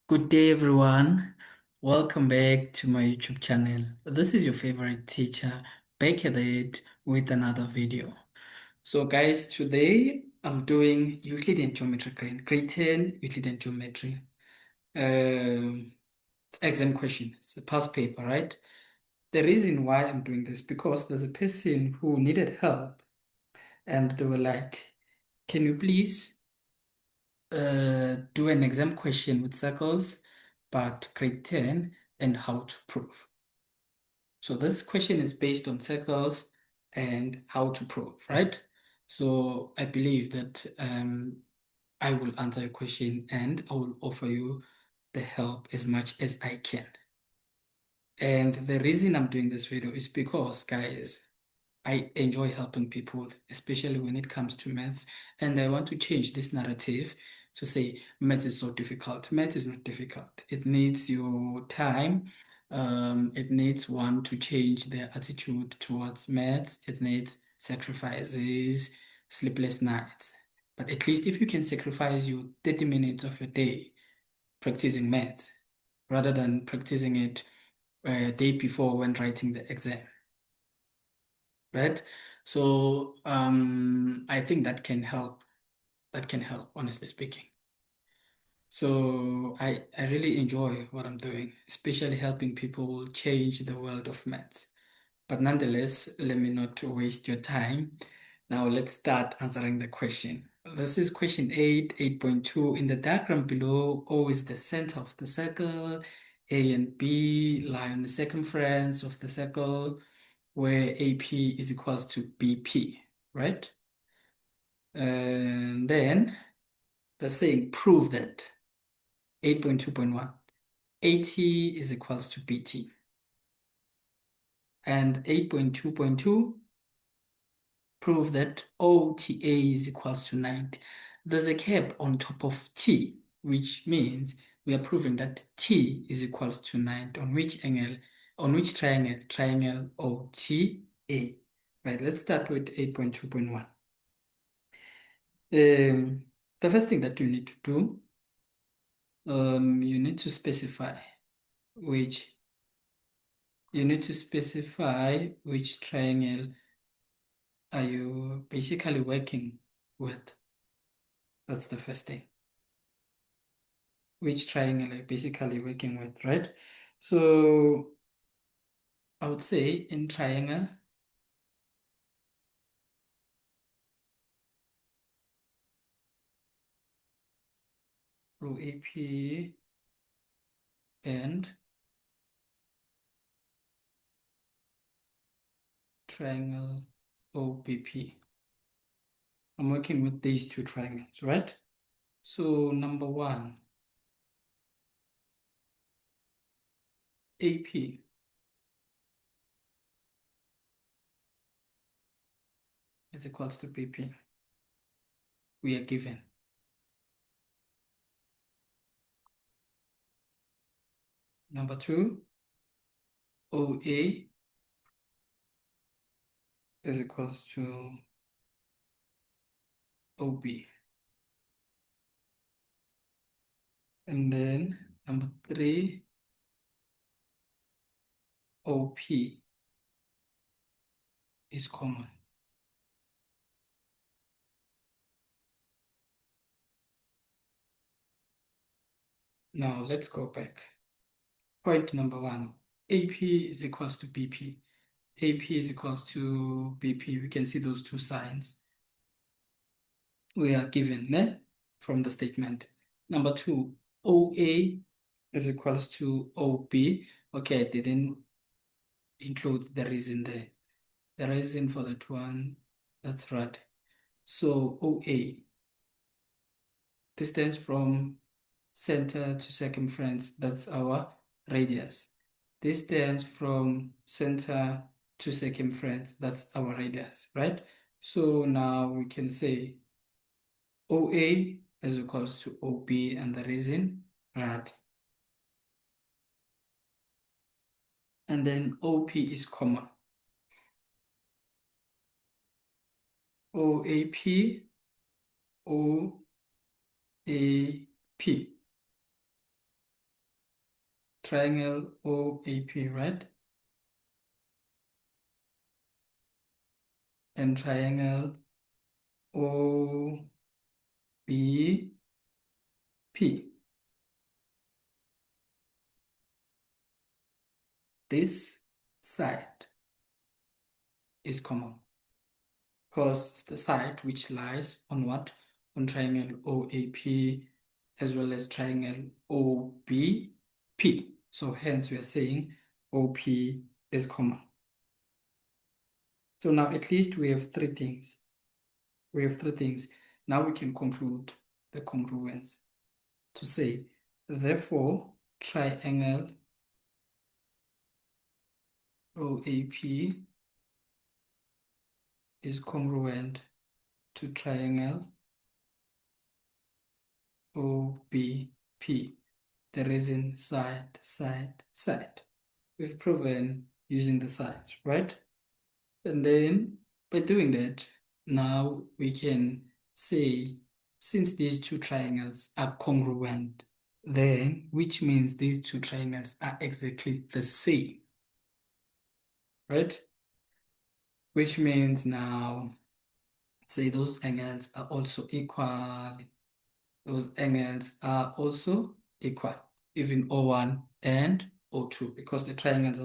Good day, everyone. Welcome back to my YouTube channel. This is your favorite teacher back at it with another video. So, guys, today I'm doing Euclidean geometry grade 10 Euclidean geometry. It's exam question. It's a past paper, right? The reason why I'm doing this because there's a person who needed help, and they were like, "Can you please do an exam question with circles, but grade 10 and how to prove?" So this question is based on circles and how to prove, right? So I believe that I will answer your question and I will offer you the help as much as I can. And the reason I'm doing this video is because, guys, I enjoy helping people, especially when it comes to maths. And I want to change this narrative to say maths is so difficult. Maths is not difficult. It needs your time. It needs one to change their attitude towards maths. It needs sacrifices, sleepless nights. But at least if you can sacrifice your 30 minutes of your day practicing maths rather than practicing it a day before when writing the exam, right? So I think that can help. That can help, honestly speaking. So I really enjoy what I'm doing, especially helping people change the world of maths. But nonetheless, let me not waste your time. Now let's start answering the question. This is question 8, 8.2. In the diagram below, O is the center of the circle. A and B lie on the circumference of the circle, where AP is equals to BP, right? And then they're saying prove that 8.2.1 AT is equals to BT, and 8.2.2 prove that OTA is equals to 90. There's a cap on top of T, which means we are proving that T is equals to 90 on which angle, on which triangle? Triangle OTA. Right, let's start with 8.2.1. The first thing that you need to do, you need to specify which triangle are you basically working with. That's the first thing. Which triangle are you basically working with, right? So I would say in triangle, row AP and triangle OBP. I'm working with these two triangles, right? So number one, AP is equals to BP. We are given. Number two, OA is equals to OB. And then number three, OP is common. Now let's go back. Point number one, AP is equals to BP. AP is equals to BP. We can see those two signs we are given from the statement. Number two, OA is equals to OB. Okay, I didn't include the reason there. The reason for that one, that's right. So OA, distance from center to circumference, that's our radius. Distance from center to circumference, that's our radius, right? So now we can say OA is equals to OB and the reason rad. And then OP is common. OAP, OAP. triangle OAP, right? And triangle OBP. This side is common because it's the side which lies on what? On triangle OAP as well as triangle OBP. So hence we are saying OP is common. So now at least we have three things. We have three things. Now we can conclude the congruence to say, therefore, triangle OAP is congruent to triangle OBP. The reason side, side, side. We've proven using the sides, right? And then by doing that, now we can say, since these two triangles are congruent, then which means these two triangles are exactly the same, right? Which means now, say those angles are also equal. Those angles are also equal, even O1 and O2, because the triangles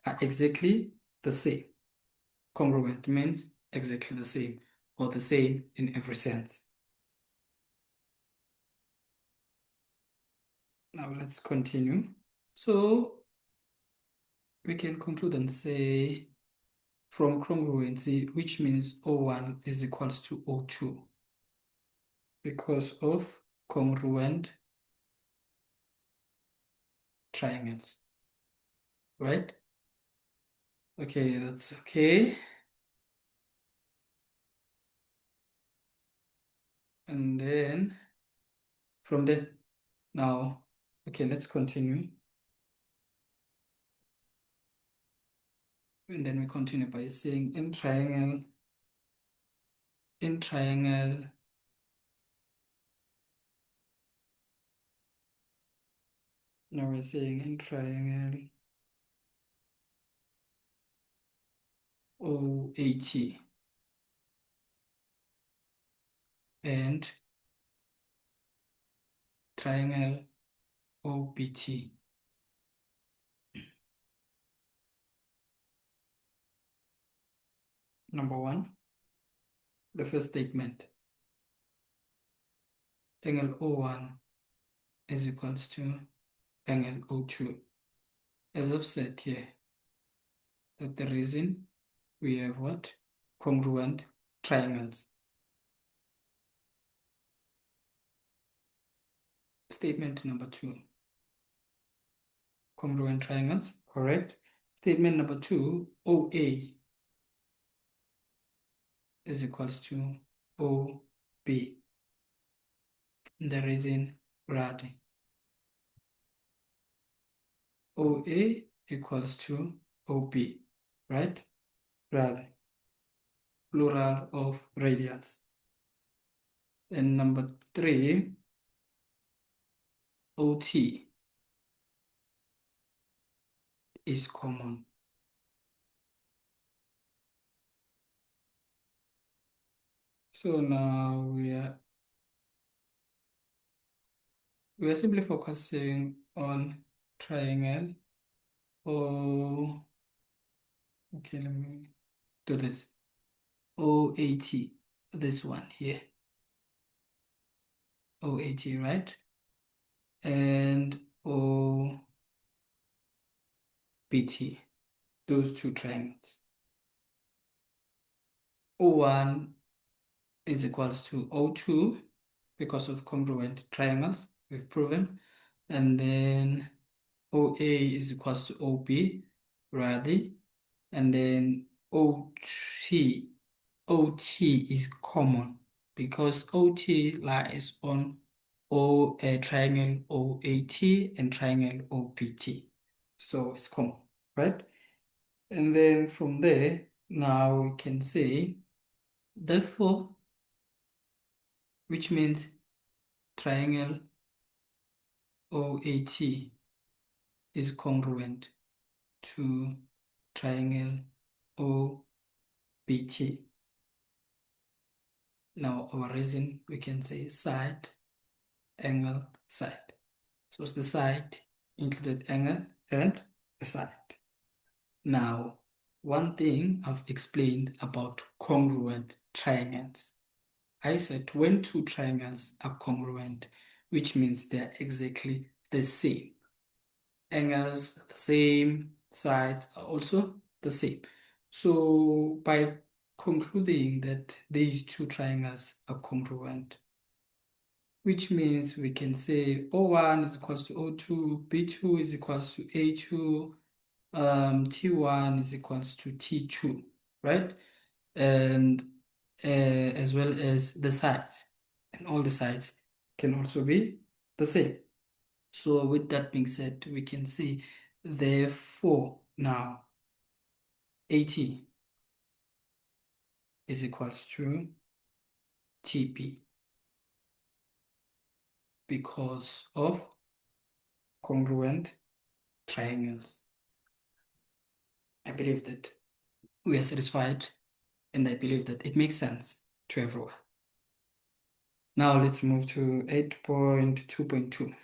are exactly the same. Congruent means exactly the same or the same in every sense. Now let's continue. So we can conclude and say from congruency, which means O1 is equals to O2 because of congruent triangles, right? Okay, that's okay. And then from there, now, okay, let's continue. And then we continue by saying in triangle, now we're saying in triangle OAT and triangle OBT. Number one, the first statement, angle O1 is equals to angle O2. As I've said here, that the reason we have what? Congruent triangles. Statement number two, congruent triangles, correct? Statement number two, OA is equals to OB. The reason, rad. OA equals to OB, right? Rad, plural of radius. And number three, OT is common. So now we are simply focusing on triangle. Oh, okay, let me do this. OAT, this one here. OAT, right? And OBT, those two triangles. O1 is equals to O2 because of congruent triangles, we've proven. And then OA is equals to OB, ready. And then OT is common because OT lies on triangle OAT and triangle OBT. So it's common, right? And then from there, now we can say, therefore, which means triangle OAT is congruent to triangle OBT. Now our reason, we can say side, angle, side. So it's the side included angle and a side. Now, one thing I've explained about congruent triangles. I said when two triangles are congruent, which means they're exactly the same. Angles are the same, sides are also the same. So by concluding that these two triangles are congruent, which means we can say O1 is equals to O2, B2 is equals to A2, T1 is equals to T2, right? And as well as the sides, and all the sides can also be the same. So with that being said, we can say therefore now AT is equals to TP because of congruent triangles. I believe that we are satisfied, and I believe that it makes sense to everyone. Now let's move to 8.2.2.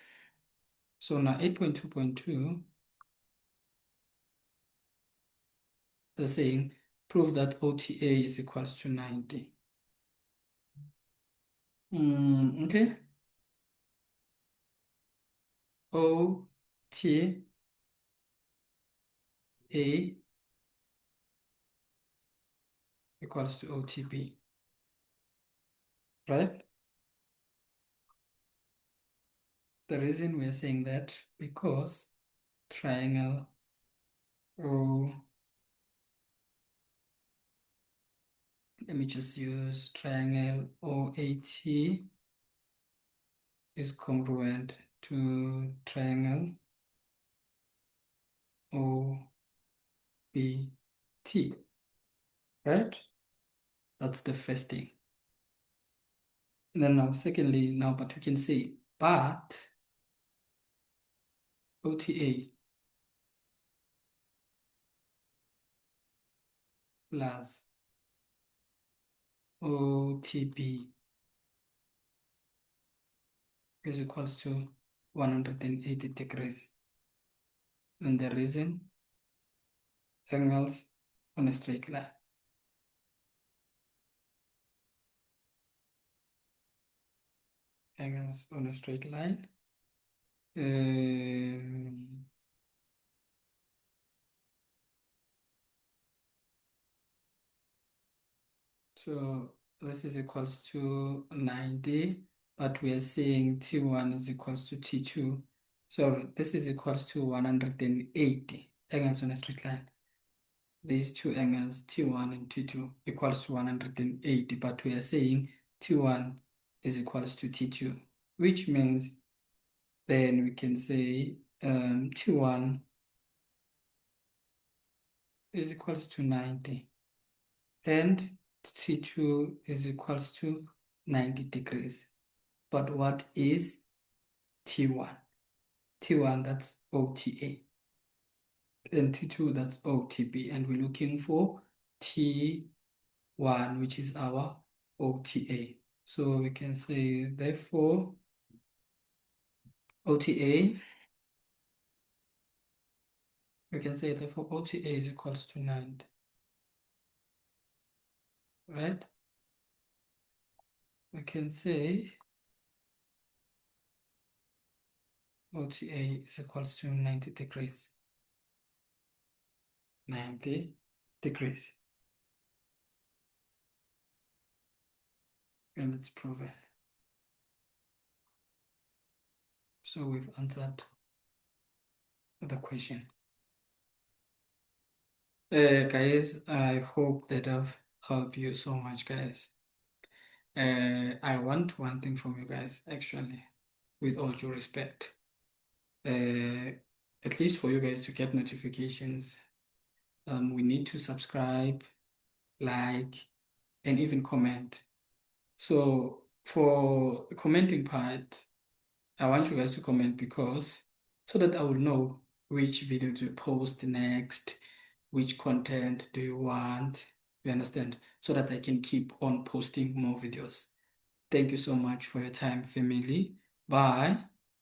So now 8.2.2, they're saying prove that OTA is equals to 90. Okay. OTA equals to OTP, right? The reason we're saying that because triangle O, let me just use triangle OAT is congruent to triangle OBT, right? That's the first thing. And then now, secondly, but we can say, but OTA plus OTP is equals to 180 degrees. And the reason, angles on a straight line. Angles on a straight line. So this is equals to 90, but we are saying T1 is equals to T2. So this is equals to 180 angles on a straight line. These two angles, T1 and T2, equals to 180, but we are saying T1 is equals to T2, which means then we can say T1 is equals to 90 and T2 is equals to 90 degrees. But what is T1? T1, that's OTA. And T2, that's OTP. And we're looking for T1, which is our OTA. So we can say, therefore, OTA, we can say, therefore, OTA is equals to 90. Right? We can say OTA is equals to 90 degrees. 90 degrees. And it's proven. So we've answered the question. Guys, I hope that I've helped you so much, guys. I want one thing from you guys, actually, with all due respect. At least for you guys to get notifications, we need to subscribe, like, and even comment. So for the commenting part, I want you guys to comment because so that I will know which video to post next, which content do you want, you understand, so that I can keep on posting more videos. Thank you so much for your time, family. Bye.